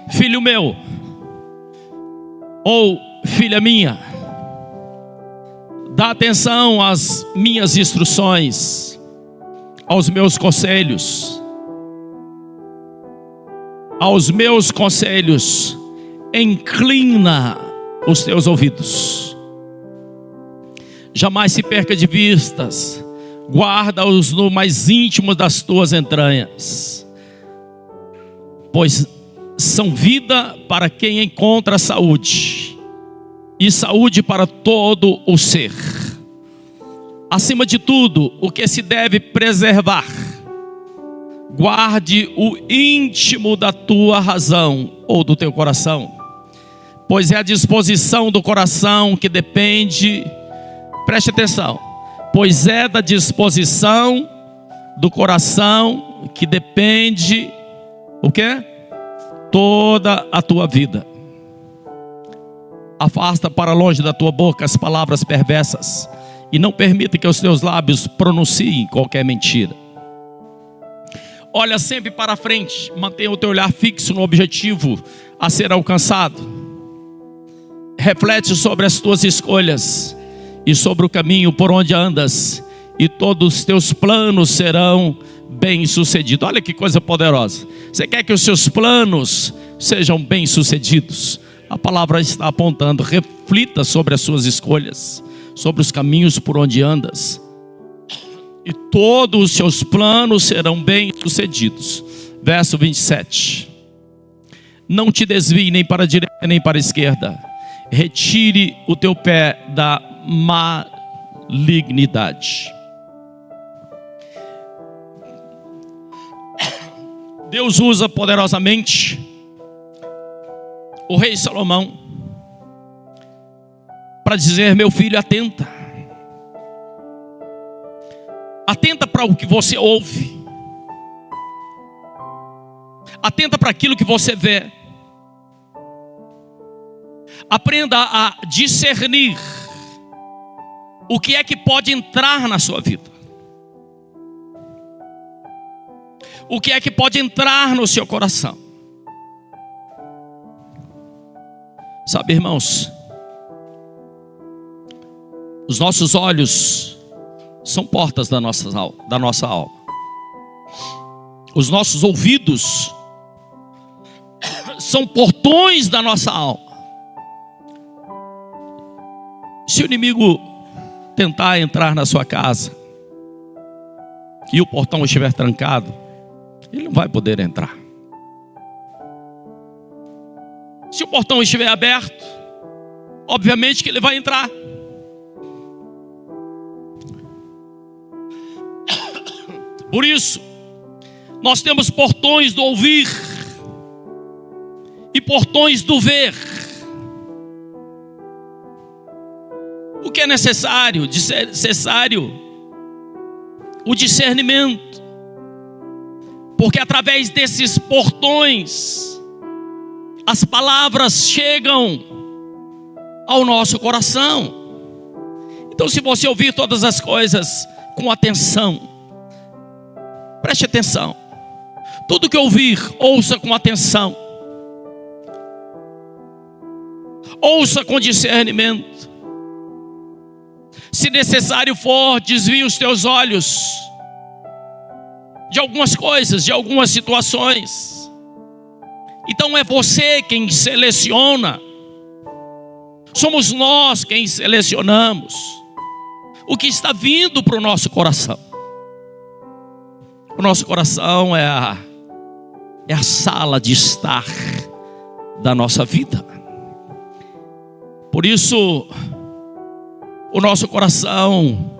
Filho meu, ou filha minha, dá atenção às minhas instruções, aos meus conselhos. Aos meus conselhos, inclina os teus ouvidos. Jamais se perca de vistas, guarda-os no mais íntimo das tuas entranhas, pois são vida para quem encontra saúde, e saúde para todo o ser. Acima de tudo, o que se deve preservar, guarde o íntimo da tua razão ou do teu coração, pois é a disposição do coração que depende, preste atenção, pois é da disposição do coração que depende, o quê? Toda a tua vida. Afasta para longe da tua boca as palavras perversas, e não permita que os teus lábios pronunciem qualquer mentira. Olha sempre para frente, mantenha o teu olhar fixo no objetivo a ser alcançado. Reflete sobre as tuas escolhas e sobre o caminho por onde andas, e todos os teus planos serão bem-sucedidos. Olha que coisa poderosa. Você quer que os seus planos sejam bem-sucedidos? A palavra está apontando, reflita sobre as suas escolhas, sobre os caminhos por onde andas, e todos os seus planos serão bem-sucedidos. Verso 27. Não te desvie nem para a direita nem para a esquerda. Retire o teu pé da malignidade. Deus usa poderosamente o rei Salomão para dizer: meu filho, atenta. Atenta para o que você ouve. Atenta para aquilo que você vê. Aprenda a discernir o que é que pode entrar na sua vida. O que é que pode entrar no seu coração. Sabe, irmãos, os nossos olhos são portas da nossa alma. Os nossos ouvidos são portões da nossa alma. Se o inimigo tentar entrar na sua casa e o portão estiver trancado, ele não vai poder entrar. Se o portão estiver aberto, obviamente que ele vai entrar. Por isso, nós temos portões do ouvir e portões do ver. O que é necessário? Necessário o discernimento. Porque através desses portões, as palavras chegam ao nosso coração. Então, se você ouvir todas as coisas com atenção, preste atenção. Tudo que ouvir, ouça com atenção. Ouça com discernimento. Se necessário for, desvie os teus olhos de algumas coisas, de algumas situações. Então é você quem seleciona. Somos nós quem selecionamos o que está vindo para o nosso coração. O nosso coração é a sala de estar da nossa vida. Por isso, o nosso coração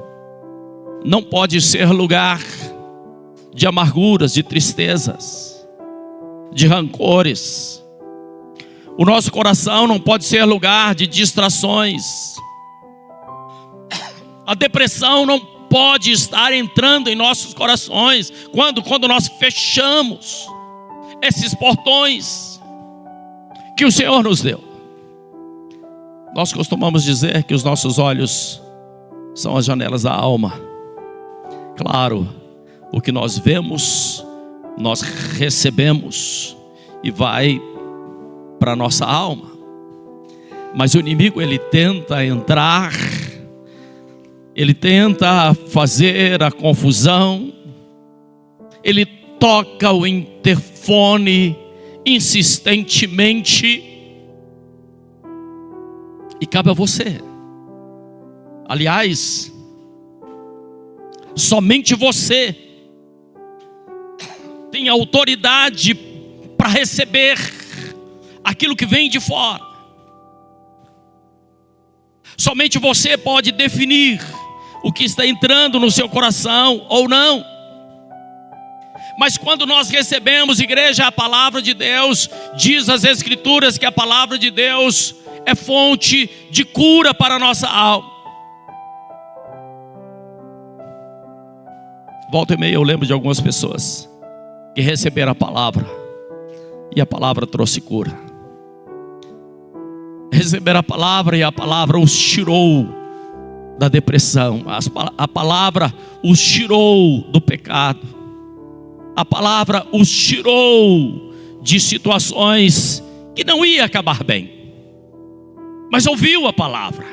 não pode ser lugar de amarguras, de tristezas, de rancores. O nosso coração não pode ser lugar de distrações. A depressão não pode estar entrando em nossos corações quando nós fechamos esses portões que o Senhor nos deu. Nós costumamos dizer que os nossos olhos são as janelas da alma. Claro, o que nós vemos, nós recebemos e vai para a nossa alma. Mas o inimigo, ele tenta entrar, ele tenta fazer a confusão, ele toca o interfone insistentemente, e cabe a você. Aliás, somente você tem autoridade para receber aquilo que vem de fora. Somente você pode definir o que está entrando no seu coração ou não. Mas quando nós recebemos, igreja, a palavra de Deus, diz as Escrituras que a palavra de Deus é fonte de cura para a nossa alma. Volta e meia eu lembro de algumas pessoas que receberam a palavra e a palavra trouxe cura. Receberam a palavra e a palavra os tirou da depressão. A palavra os tirou do pecado. A palavra os tirou de situações que não ia acabar bem. Mas ouviu a palavra,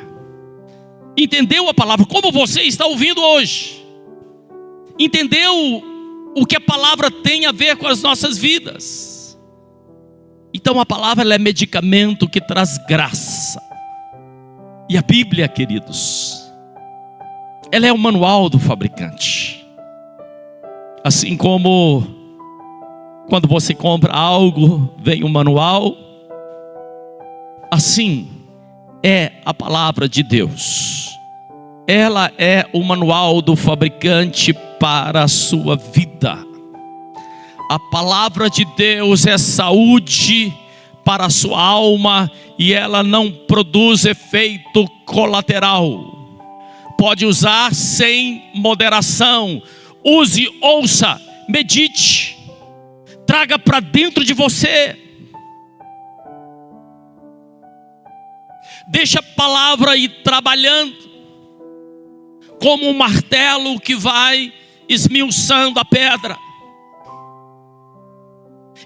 entendeu a palavra, como você está ouvindo hoje. Entendeu o que a palavra tem a ver com as nossas vidas. Então a palavra, ela é medicamento que traz graça. E a Bíblia, queridos, ela é o manual do fabricante. Assim como quando você compra algo, vem um manual, assim é a palavra de Deus. Ela é o manual do fabricante para a sua vida. A palavra de Deus é saúde para a sua alma e ela não produz efeito colateral. Pode usar sem moderação. Use, ouça, medite, traga para dentro de você. Deixa a palavra ir trabalhando como um martelo que vai esmiuçando a pedra.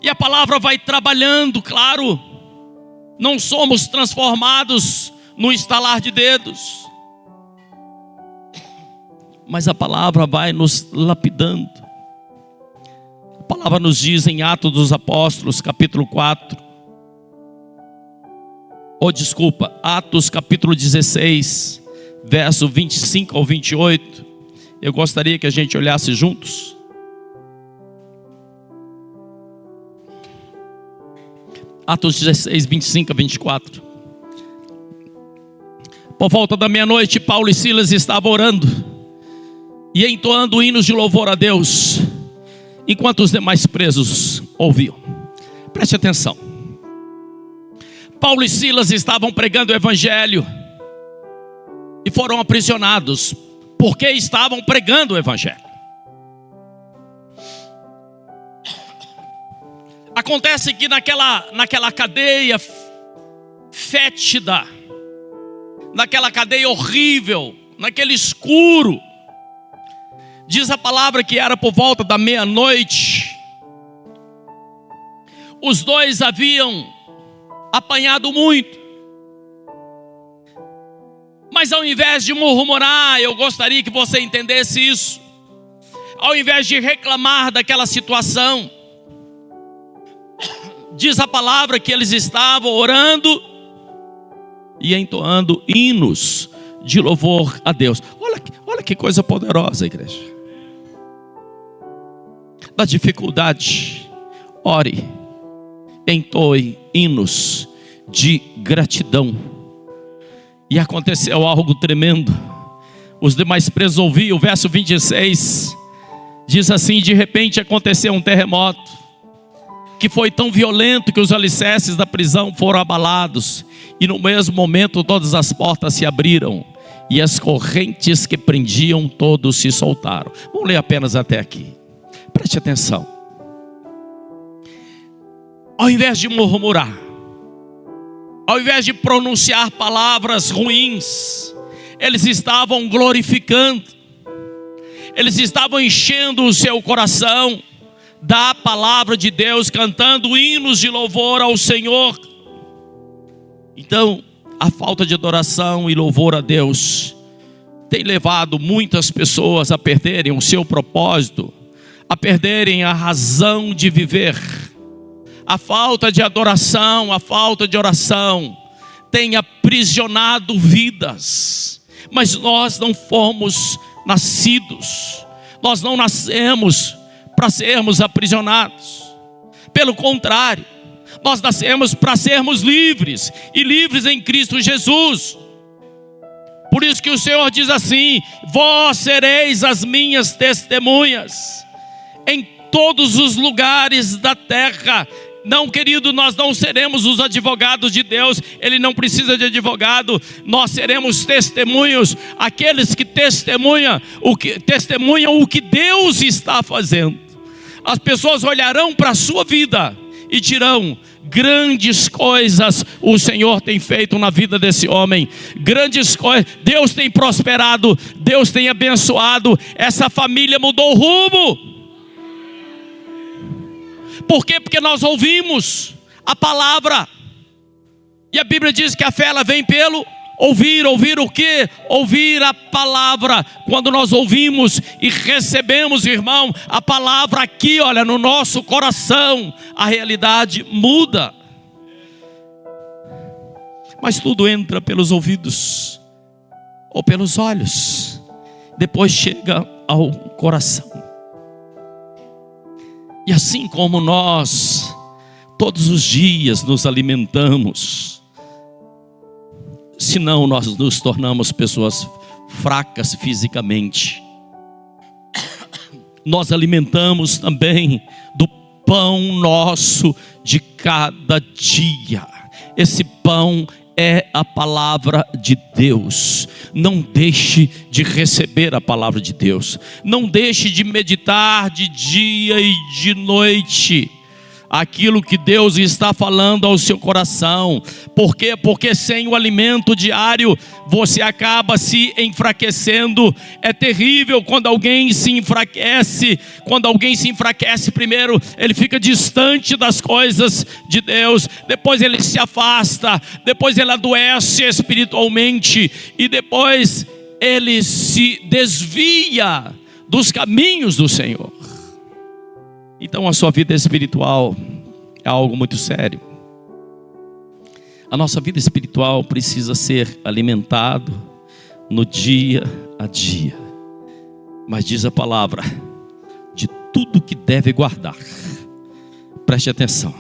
E a palavra vai trabalhando, claro. Não somos transformados no estalar de dedos, mas a palavra vai nos lapidando. A palavra nos diz em Atos dos Apóstolos, capítulo 4. Atos capítulo 16, verso 25 ao 28. Eu gostaria que a gente olhasse juntos. Atos 16, 25 a 24. Por volta da meia-noite, Paulo e Silas estavam orando e entoando hinos de louvor a Deus, enquanto os demais presos ouviam. Preste atenção. Paulo e Silas estavam pregando o evangelho e foram aprisionados porque estavam pregando o evangelho. Acontece que naquela cadeia fétida, naquela cadeia horrível, naquele escuro, diz a palavra que era por volta da meia-noite. Os dois haviam apanhado muito, mas ao invés de murmurar, eu gostaria que você entendesse isso. Ao invés de reclamar daquela situação, diz a palavra que eles estavam orando e entoando hinos de louvor a Deus. Olha que coisa poderosa, igreja. Na dificuldade, ore, entoe hinos de gratidão. E aconteceu algo tremendo. Os demais presos ouviam. O verso 26 diz assim: de repente aconteceu um terremoto que foi tão violento que os alicerces da prisão foram abalados, e no mesmo momento todas as portas se abriram e as correntes que prendiam todos se soltaram. Vamos ler apenas até aqui. Preste atenção. Ao invés de murmurar, ao invés de pronunciar palavras ruins, eles estavam glorificando, eles estavam enchendo o seu coração da palavra de Deus, cantando hinos de louvor ao Senhor. Então, a falta de adoração e louvor a Deus tem levado muitas pessoas a perderem o seu propósito, a perderem a razão de viver. A falta de adoração, a falta de oração tem aprisionado vidas. Mas nós não fomos nascidos, nós não nascemos para sermos aprisionados. Pelo contrário, nós nascemos para sermos livres, e livres em Cristo Jesus. Por isso que o Senhor diz assim: vós sereis as minhas testemunhas em todos os lugares da terra. Não, querido, nós não seremos os advogados de Deus. Ele não precisa de advogado. Nós seremos testemunhos, aqueles que testemunham o que Deus está fazendo. As pessoas olharão para a sua vida e dirão: grandes coisas o Senhor tem feito na vida desse homem. Grandes coisas, Deus tem prosperado, Deus tem abençoado. Essa família mudou o rumo. Por quê? Porque nós ouvimos a palavra. E a Bíblia diz que a fé ela vem pelo ouvir. Ouvir o quê? Ouvir a palavra. Quando nós ouvimos e recebemos, irmão, a palavra aqui, olha, no nosso coração, a realidade muda. Mas tudo entra pelos ouvidos ou pelos olhos, depois chega ao coração. E assim como nós todos os dias nos alimentamos, senão nós nos tornamos pessoas fracas fisicamente, nós alimentamos também do pão nosso de cada dia. Esse pão é a palavra de Deus. Não deixe de receber a palavra de Deus. Não deixe de meditar de dia e de noite aquilo que Deus está falando ao seu coração. Por quê? Porque sem o alimento diário você acaba se enfraquecendo. É terrível quando alguém se enfraquece. Quando alguém se enfraquece, primeiro ele fica distante das coisas de Deus, depois ele se afasta, depois ele adoece espiritualmente e depois ele se desvia dos caminhos do Senhor. Então a sua vida espiritual é algo muito sério. A nossa vida espiritual precisa ser alimentado no dia a dia. Mas diz a palavra, de tudo que deve guardar. Preste atenção.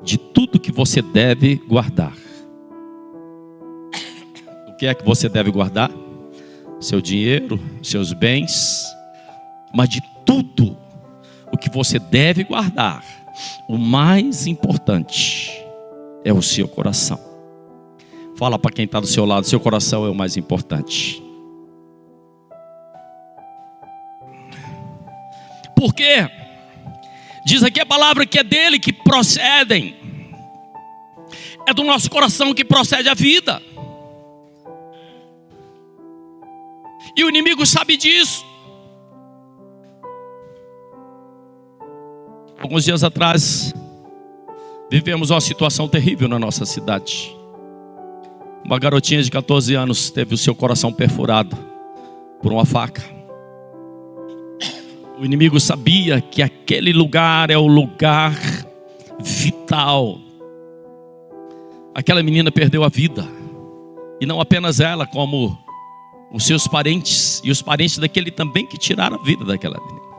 De tudo que você deve guardar. O que é que você deve guardar? Seu dinheiro, seus bens. Mas de tudo o que você deve guardar, o mais importante é o seu coração. Fala para quem está do seu lado, seu coração é o mais importante. Por quê? Diz aqui a palavra que é dele que procedem. É do nosso coração que procede a vida. E o inimigo sabe disso. Alguns dias atrás, vivemos uma situação terrível na nossa cidade. Uma garotinha de 14 anos teve o seu coração perfurado por uma faca. O inimigo sabia que aquele lugar é o lugar vital. Aquela menina perdeu a vida. E não apenas ela, como os seus parentes e os parentes daquele também que tiraram a vida daquela menina.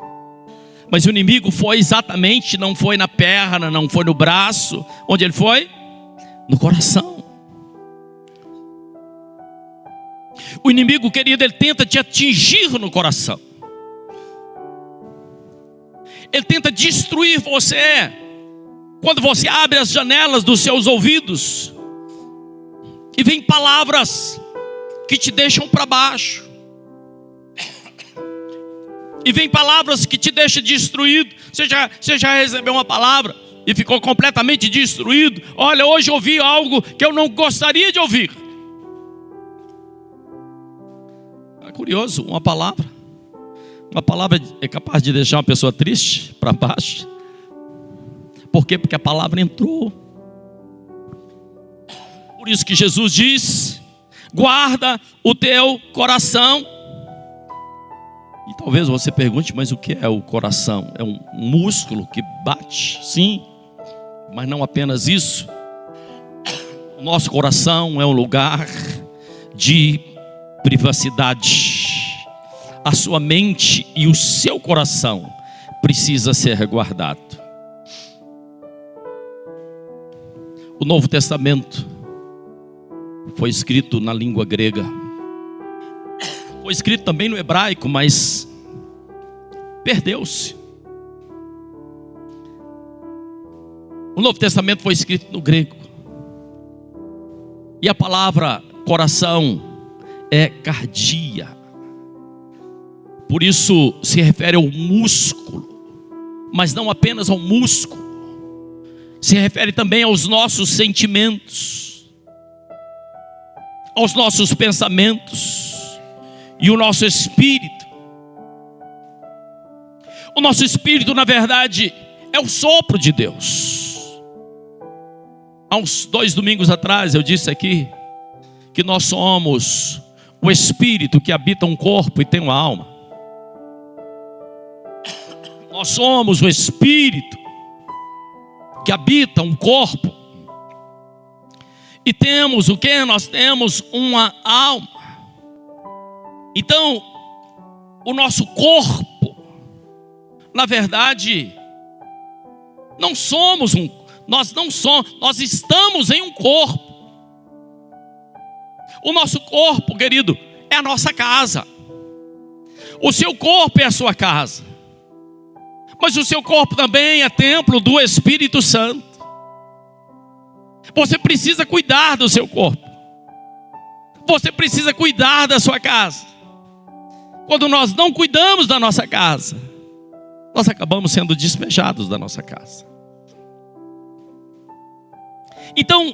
Mas o inimigo foi exatamente, não foi na perna, não foi no braço. Onde ele foi? No coração. O inimigo, querido, ele tenta te atingir no coração. Ele tenta destruir você. Quando você abre as janelas dos seus ouvidos e vem palavras que te deixam para baixo. E vem palavras que te deixam destruído. Você já recebeu uma palavra e ficou completamente destruído? Olha, hoje eu ouvi algo que eu não gostaria de ouvir. É curioso, uma palavra é capaz de deixar uma pessoa triste, para baixo. Por quê? Porque a palavra entrou. Por isso que Jesus diz: guarda o teu coração. E talvez você pergunte, mas o que é o coração? É um músculo que bate? Sim, mas não apenas isso. O nosso coração é um lugar de privacidade. A sua mente e o seu coração precisa ser guardado. O Novo Testamento foi escrito na língua grega. Foi escrito também no hebraico, mas perdeu-se. O Novo Testamento foi escrito no grego. E a palavra coração é cardia. Por isso se refere ao músculo, mas não apenas ao músculo. Se refere também aos nossos sentimentos, aos nossos pensamentos e o nosso espírito. O nosso espírito, na verdade, é o sopro de Deus. Há uns 2 domingos atrás eu disse aqui que nós somos o espírito que habita um corpo e tem uma alma. Nós somos o espírito que habita um corpo e temos o que? Nós temos uma alma. Então, o nosso corpo, na verdade, nós estamos em um corpo. O nosso corpo, querido, é a nossa casa. O seu corpo é a sua casa. Mas o seu corpo também é templo do Espírito Santo. Você precisa cuidar do seu corpo. Você precisa cuidar da sua casa. Quando nós não cuidamos da nossa casa, nós acabamos sendo despejados da nossa casa. Então,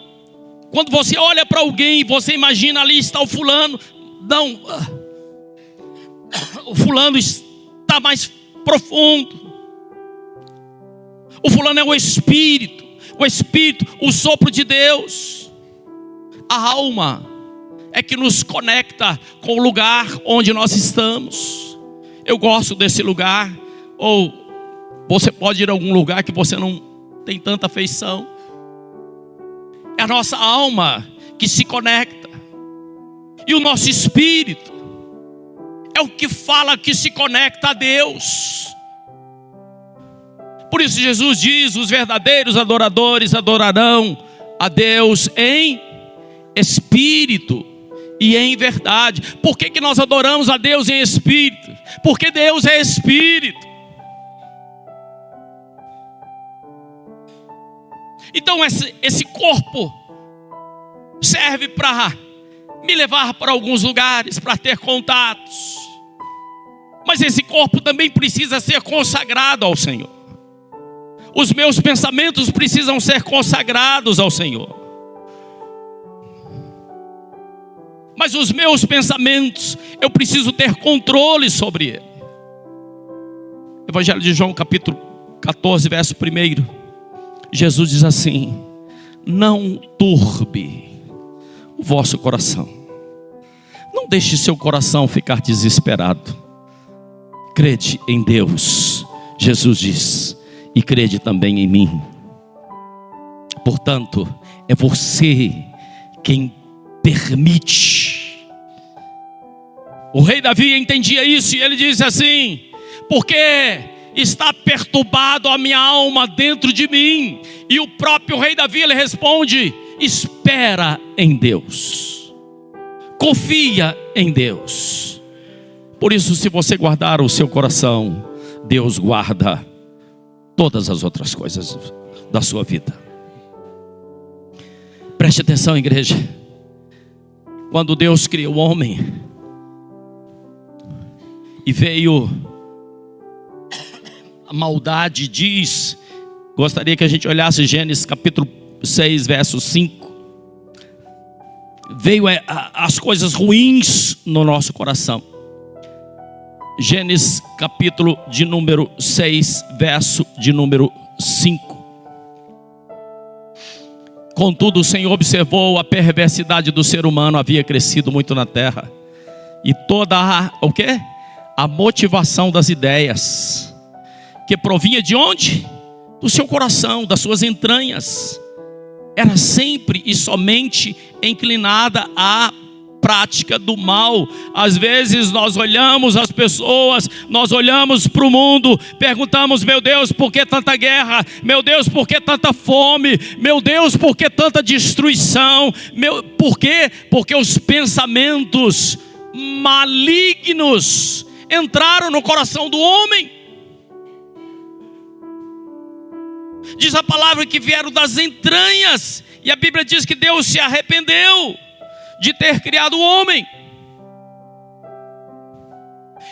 quando você olha para alguém, você imagina ali está o fulano. Não, o fulano está mais profundo. O fulano é o Espírito, o sopro de Deus. A alma é que nos conecta com o lugar onde nós estamos. Eu gosto desse lugar. Ou você pode ir a algum lugar que você não tem tanta afeição. É a nossa alma que se conecta. E o nosso espírito é o que fala que se conecta a Deus. Por isso Jesus diz: os verdadeiros adoradores adorarão a Deus em espírito e em verdade. Por que nós adoramos a Deus em espírito? Porque Deus é espírito. Então esse corpo serve para me levar para alguns lugares, para ter contatos. Mas esse corpo também precisa ser consagrado ao Senhor. Os meus pensamentos precisam ser consagrados ao Senhor. Mas os meus pensamentos, eu preciso ter controle sobre ele. Evangelho de João, capítulo 14, verso 1. Jesus diz assim: não turbe o vosso coração. Não deixe seu coração ficar desesperado. Crede em Deus, Jesus diz, e crede também em mim. Portanto, é você quem permite. O rei Davi entendia isso e ele diz assim: porque está perturbado a minha alma dentro de mim. E o próprio rei Davi, ele responde: espera em Deus, confia em Deus. Por isso, se você guardar o seu coração, Deus guarda todas as outras coisas da sua vida. Preste atenção, igreja. Quando Deus criou o homem e veio a maldade, diz, gostaria que a gente olhasse Gênesis capítulo 6, verso 5. Veio as coisas ruins no nosso coração. Gênesis capítulo de número 6, verso de número 5. Contudo, o Senhor observou a perversidade do ser humano havia crescido muito na terra. E toda o quê? A motivação das ideias, que provinha de onde? Do seu coração, das suas entranhas, era sempre e somente inclinada à prática do mal. Às vezes nós olhamos as pessoas, nós olhamos para o mundo, perguntamos: meu Deus, por que tanta guerra? Meu Deus, por que tanta fome? Meu Deus, por que tanta destruição? Por quê? Porque os pensamentos malignos entraram no coração do homem. Diz a palavra que vieram das entranhas, e a Bíblia diz que Deus se arrependeu de ter criado o homem.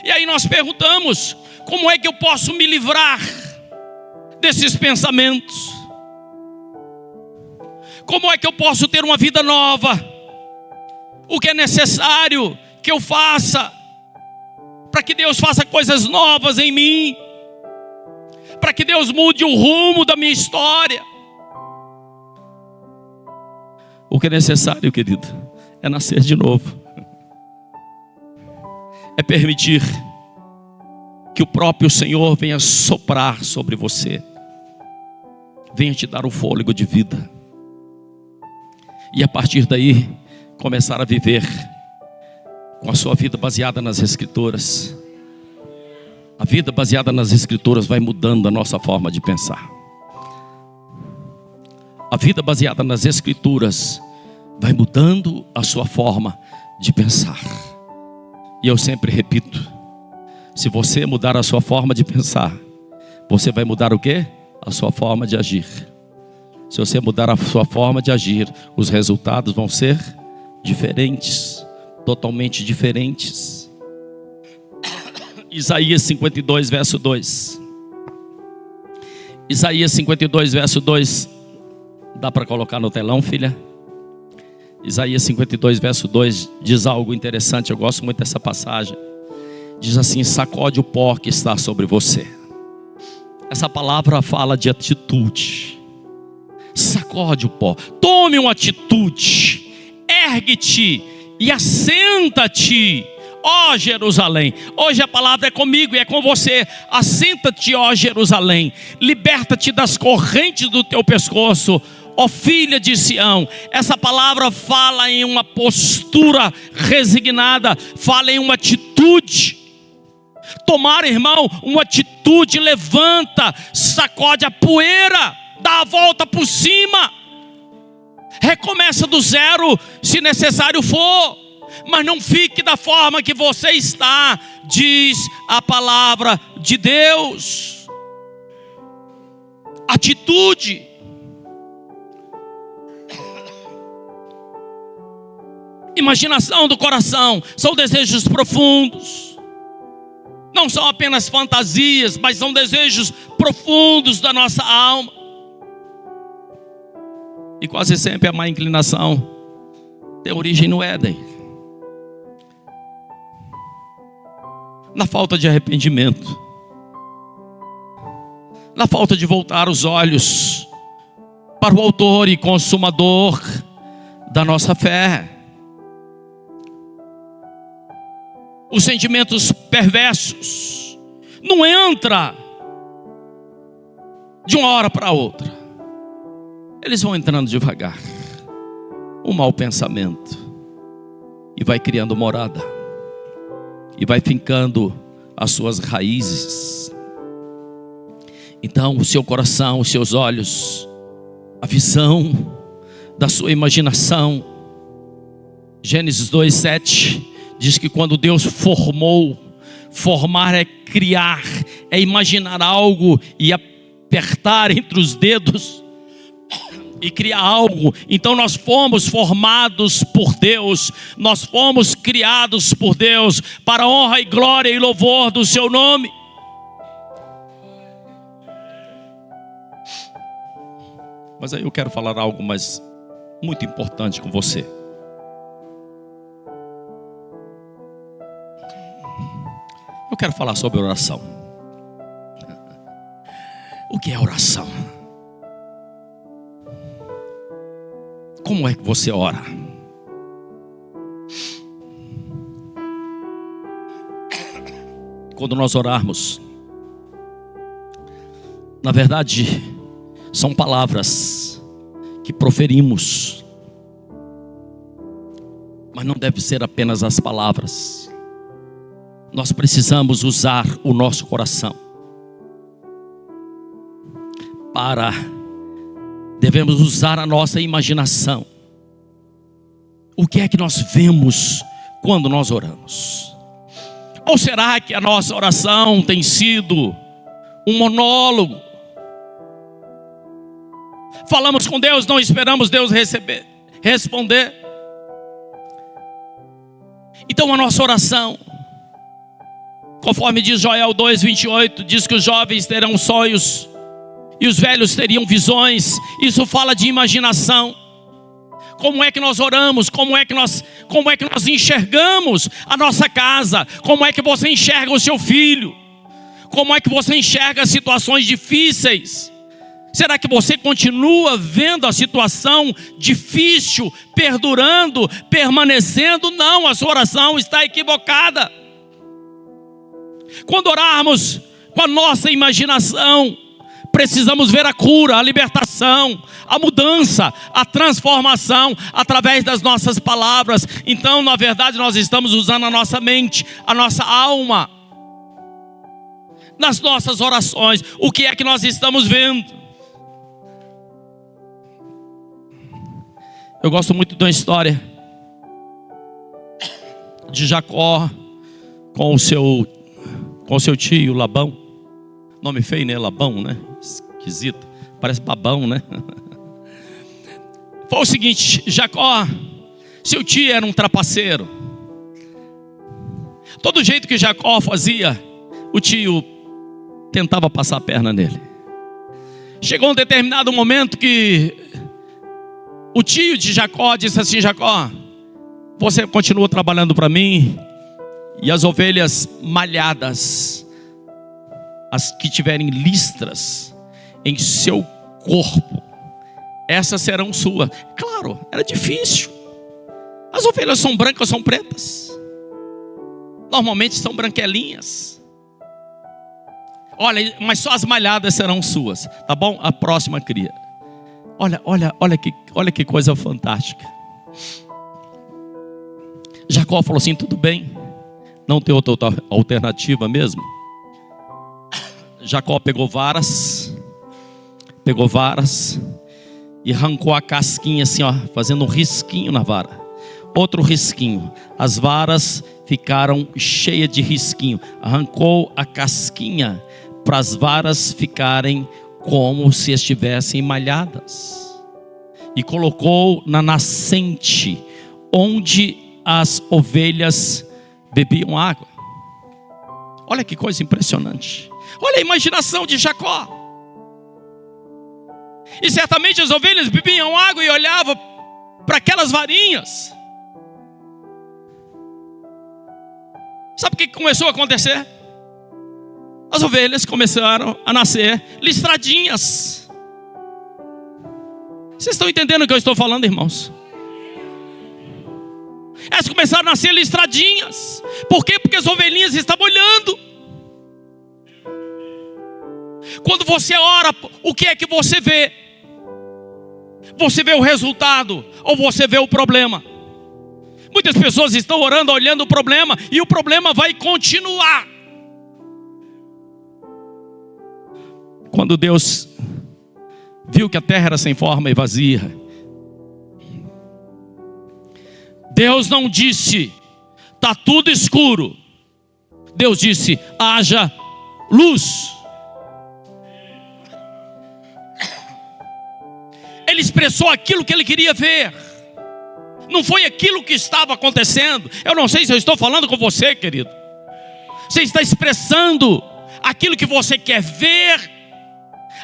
E aí nós perguntamos: como é que eu posso me livrar desses pensamentos? Como é que eu posso ter uma vida nova? O que é necessário que eu faça para que Deus faça coisas novas em mim? Para que Deus mude o rumo da minha história? O que é necessário, querido, é nascer de novo. É permitir que o próprio Senhor venha soprar sobre você, venha te dar o fôlego de vida, e a partir daí começar a viver com a sua vida baseada nas Escrituras. A vida baseada nas Escrituras vai mudando a nossa forma de pensar. A vida baseada nas Escrituras vai mudando a sua forma de pensar. E eu sempre repito: se você mudar a sua forma de pensar, você vai mudar o quê? A sua forma de agir. Se você mudar a sua forma de agir, os resultados vão ser diferentes, totalmente diferentes. Isaías 52, verso 2. Isaías 52, verso 2. Dá para colocar no telão, filha? Isaías 52, verso 2 diz algo interessante. Eu gosto muito dessa passagem. Diz assim: sacode o pó que está sobre você. Essa palavra fala de atitude. Sacode o pó. Tome uma atitude. Ergue-te e assenta-te, ó Jerusalém. Hoje a palavra é comigo e é com você. Assenta-te, ó Jerusalém. Liberta-te das correntes do teu pescoço, ó filha de Sião. Essa palavra fala em uma postura resignada, fala em uma atitude. Tomar, irmão, uma atitude. Levanta, sacode a poeira, dá a volta por cima, recomeça do zero se necessário for, mas não fique da forma que você está, diz a palavra de Deus. Atitude. Imaginação do coração são desejos profundos. Não são apenas fantasias, mas são desejos profundos da nossa alma. E quase sempre a má inclinação tem origem no Éden, na falta de arrependimento, na falta de voltar os olhos para o autor e consumador da nossa fé. Os sentimentos perversos não entram de uma hora para outra. Eles vão entrando devagar. Um mau pensamento, e vai criando morada, e vai fincando as suas raízes. Então o seu coração, os seus olhos, a visão da sua imaginação. Gênesis 2:7 diz que quando Deus formar é criar, é imaginar algo e apertar entre os dedos e criar algo. Então nós fomos formados por Deus, nós fomos criados por Deus para a honra e glória e louvor do seu nome. Mas aí eu quero falar algo mais muito importante com você. Eu quero falar sobre oração. O que é oração? Como é que você ora? Quando nós orarmos, na verdade, são palavras que proferimos, mas não deve ser apenas as palavras. Nós precisamos usar o nosso coração devemos usar a nossa imaginação. O que é que nós vemos quando nós oramos? Ou será que a nossa oração tem sido um monólogo? Falamos com Deus, não esperamos Deus responder. Então a nossa oração, conforme diz Joel 2:28, diz que os jovens terão sonhos e os velhos teriam visões. Isso fala de imaginação. Como é que nós oramos? Como é que nós enxergamos a nossa casa? Como é que você enxerga o seu filho? Como é que você enxerga situações difíceis? Será que você continua vendo a situação difícil, perdurando, permanecendo? Não, a sua oração está equivocada. Quando orarmos com a nossa imaginação, precisamos ver a cura, a libertação, a mudança, a transformação através das nossas palavras. Então, na verdade, nós estamos usando a nossa mente, a nossa alma, nas nossas orações. O que é que nós estamos vendo? Eu gosto muito de uma história de Jacó com o seu tio Labão. Nome feio, né? Labão, né? Esquisito. Parece babão, né? Foi o seguinte: Jacó, seu tio era um trapaceiro. Todo jeito que Jacó fazia, o tio tentava passar a perna nele. Chegou um determinado momento que o tio de Jacó disse assim: Jacó, você continua trabalhando para mim, e as ovelhas malhadas, as que tiverem listras em seu corpo, essas serão suas. Claro, era difícil. As ovelhas são brancas ou são pretas? Normalmente são branquelinhas. Olha, mas só as malhadas serão suas, tá bom? A próxima cria. Olha que coisa fantástica. Jacó falou assim: tudo bem, não tem outra alternativa mesmo. Jacó pegou varas e arrancou a casquinha assim, ó, fazendo um risquinho na vara. Outro risquinho. As varas ficaram cheias de risquinho. Arrancou a casquinha para as varas ficarem como se estivessem malhadas. E colocou na nascente, onde as ovelhas bebiam água. Olha que coisa impressionante. Olha a imaginação de Jacó. E certamente as ovelhas bebiam água e olhavam para aquelas varinhas. Sabe o que começou a acontecer? As ovelhas começaram a nascer listradinhas. Vocês estão entendendo o que eu estou falando, irmãos? Elas começaram a nascer listradinhas. Por quê? Porque as ovelhinhas estavam olhando. Quando você ora, o que é que você vê? Você vê o resultado ou você vê o problema? Muitas pessoas estão orando, olhando o problema, e o problema vai continuar. Quando Deus viu que a terra era sem forma e vazia, Deus não disse: está tudo escuro. Deus disse: haja luz. Ele expressou aquilo que ele queria ver. Não foi aquilo que estava acontecendo. Eu não sei se eu estou falando com você, querido. Você está expressando aquilo que você quer ver,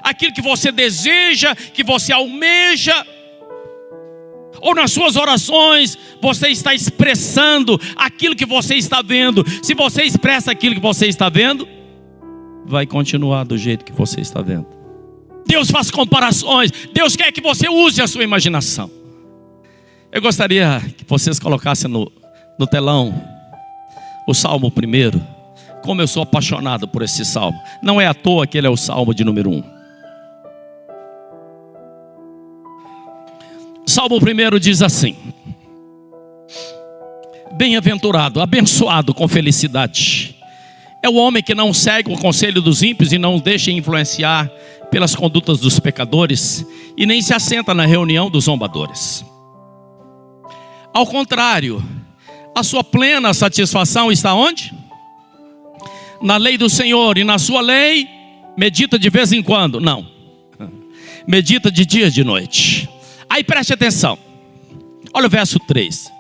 aquilo que você deseja, que você almeja. Ou nas suas orações, você está expressando aquilo que você está vendo. Se você expressa aquilo que você está vendo, vai continuar do jeito que você está vendo. Deus faz comparações. Deus quer que você use a sua imaginação. Eu gostaria que vocês colocassem no telão o Salmo 1. Como eu sou apaixonado por esse salmo. Não é à toa que ele é o salmo de número 1. Salmo 1 diz assim: bem-aventurado, abençoado com felicidade é o homem que não segue o conselho dos ímpios e não deixa influenciar pelas condutas dos pecadores e nem se assenta na reunião dos zombadores. Ao contrário, a sua plena satisfação está onde? Na lei do Senhor, e na sua lei medita de vez em quando. Não, medita de dia e de noite. Aí preste atenção, olha o verso 3.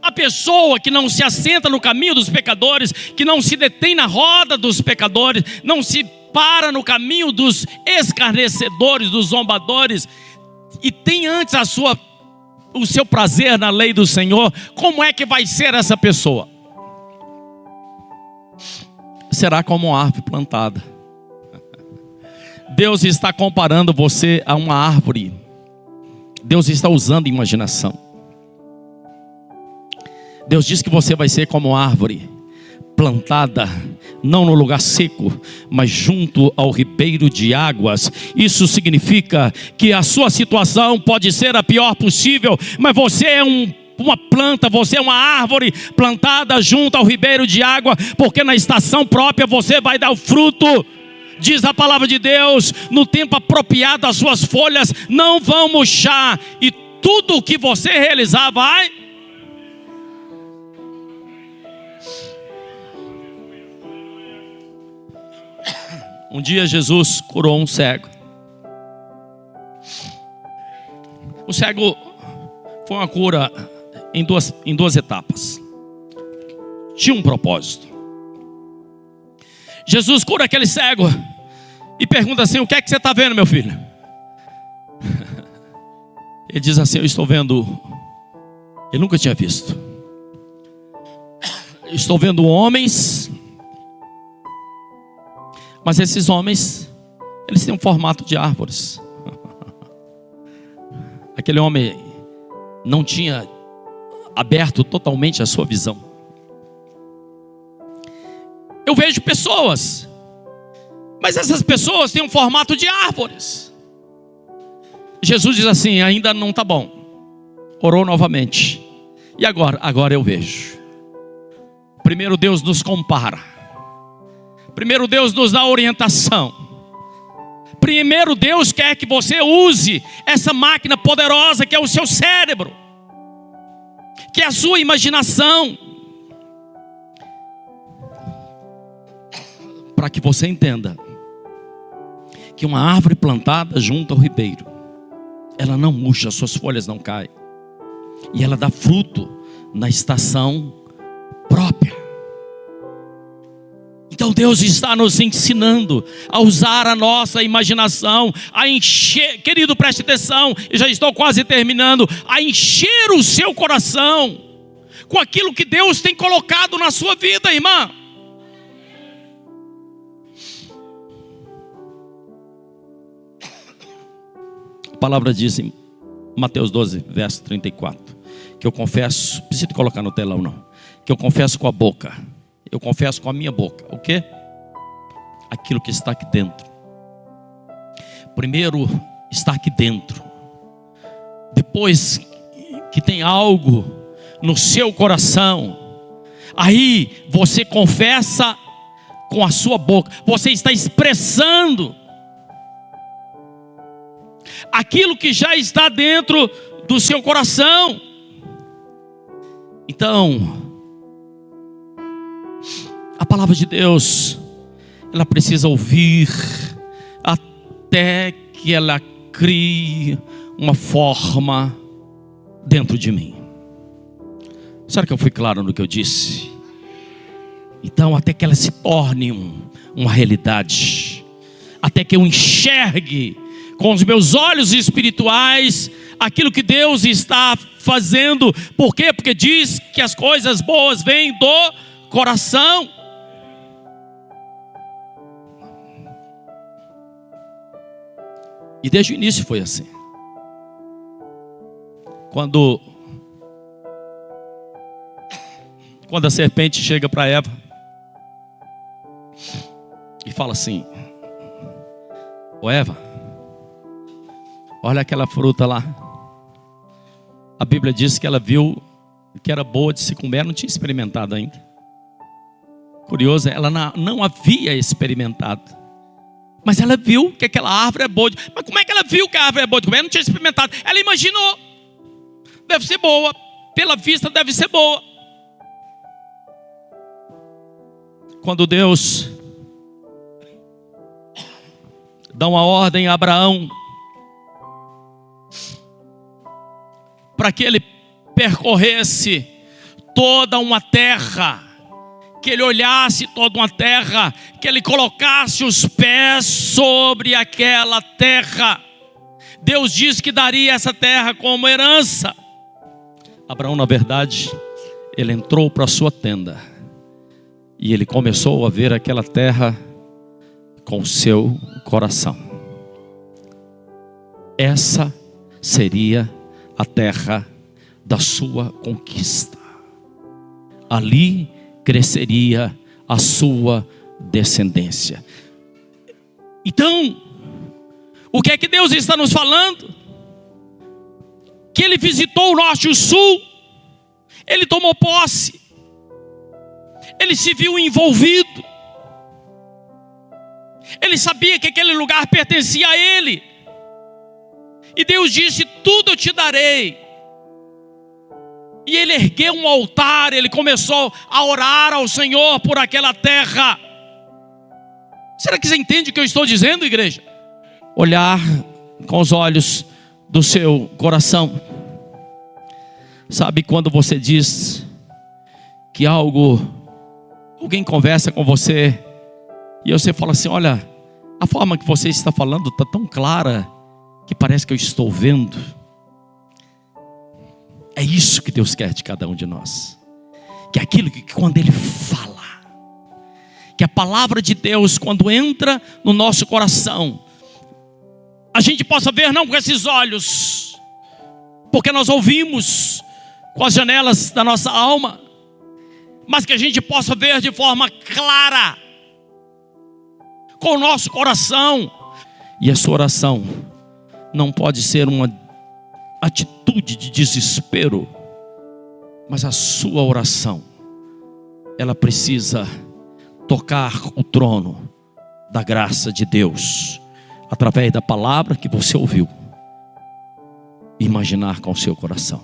A pessoa que não se assenta no caminho dos pecadores, que não se detém na roda dos pecadores, não se para no caminho dos escarnecedores, dos zombadores, e tem antes o seu prazer na lei do Senhor, como é que vai ser essa pessoa? Será como uma árvore plantada. Deus está comparando você a uma árvore. Deus está usando imaginação. Deus diz que você vai ser como uma árvore plantada, não no lugar seco, mas junto ao ribeiro de águas. Isso significa que a sua situação pode ser a pior possível, mas você é uma planta, você é uma árvore plantada junto ao ribeiro de água, porque na estação própria você vai dar o fruto. Diz a palavra de Deus, no tempo apropriado as suas folhas não vão murchar, e tudo o que você realizar vai... Um dia Jesus curou um cego. O cego foi uma cura em duas etapas. Tinha um propósito. Jesus cura aquele cego e pergunta assim: o que é que você está vendo, meu filho? Ele diz assim: eu estou vendo. Ele nunca tinha visto. Eu estou vendo homens, mas esses homens, eles têm um formato de árvores. Aquele homem não tinha aberto totalmente a sua visão. Eu vejo pessoas, mas essas pessoas têm um formato de árvores. Jesus diz assim: ainda não está bom. Orou novamente. E agora? Agora eu vejo. Primeiro Deus nos compara. Primeiro Deus nos dá orientação. Primeiro Deus quer que você use essa máquina poderosa que é o seu cérebro, que é a sua imaginação, para que você entenda que uma árvore plantada junto ao ribeiro, ela não murcha, suas folhas não caem, e ela dá fruto na estação própria. Então Deus está nos ensinando a usar a nossa imaginação, a encher, querido, preste atenção, eu já estou quase terminando, a encher o seu coração com aquilo que Deus tem colocado na sua vida, irmã. A palavra diz em Mateus 12, verso 34, que eu confesso, preciso colocar no telão não, que eu confesso com a boca. Eu confesso com a minha boca. O quê? Aquilo que está aqui dentro. Primeiro está aqui dentro. Depois que tem algo no seu coração, aí você confessa com a sua boca. Você está expressando aquilo que já está dentro do seu coração. Então, a palavra de Deus, ela precisa ouvir até que ela crie uma forma dentro de mim. Será que eu fui claro no que eu disse? Então, até que ela se torne uma realidade, até que eu enxergue com os meus olhos espirituais aquilo que Deus está fazendo. Por quê? Porque diz que as coisas boas vêm do coração. E desde o início foi assim. Quando a serpente chega para Eva e fala assim: ô Eva, olha aquela fruta lá. A Bíblia diz que ela viu que era boa de se comer, não tinha experimentado ainda. Curioso, ela não havia experimentado, mas ela viu que aquela árvore é boa. Mas como é que ela viu que a árvore é boa de comer? Ela não tinha experimentado. Ela imaginou: deve ser boa, pela vista deve ser boa. Quando Deus dá uma ordem a Abraão para que ele percorresse toda uma terra, que ele olhasse toda uma terra, que ele colocasse os pés sobre aquela terra. Deus disse que daria essa terra como herança. Abraão, na verdade, ele entrou para a sua tenda e ele começou a ver aquela terra com o seu coração. Essa seria a terra da sua conquista. Ali cresceria a sua descendência. Então, o que é que Deus está nos falando? Que Ele visitou o norte e o sul, Ele tomou posse, Ele se viu envolvido, Ele sabia que aquele lugar pertencia a Ele. E Deus disse: tudo eu te darei. E ele ergueu um altar, ele começou a orar ao Senhor por aquela terra. Será que você entende o que eu estou dizendo, igreja? Olhar com os olhos do seu coração. Sabe quando você diz que alguém conversa com você e você fala assim: olha, a forma que você está falando está tão clara que parece que eu estou vendo. É isso que Deus quer de cada um de nós. Que aquilo que quando Ele fala, que a palavra de Deus quando entra no nosso coração, a gente possa ver não com esses olhos, porque nós ouvimos com as janelas da nossa alma, mas que a gente possa ver de forma clara, com o nosso coração. E a sua oração não pode ser uma atitude de desespero, mas a sua oração, ela precisa tocar o trono da graça de Deus, através da palavra que você ouviu, imaginar com o seu coração.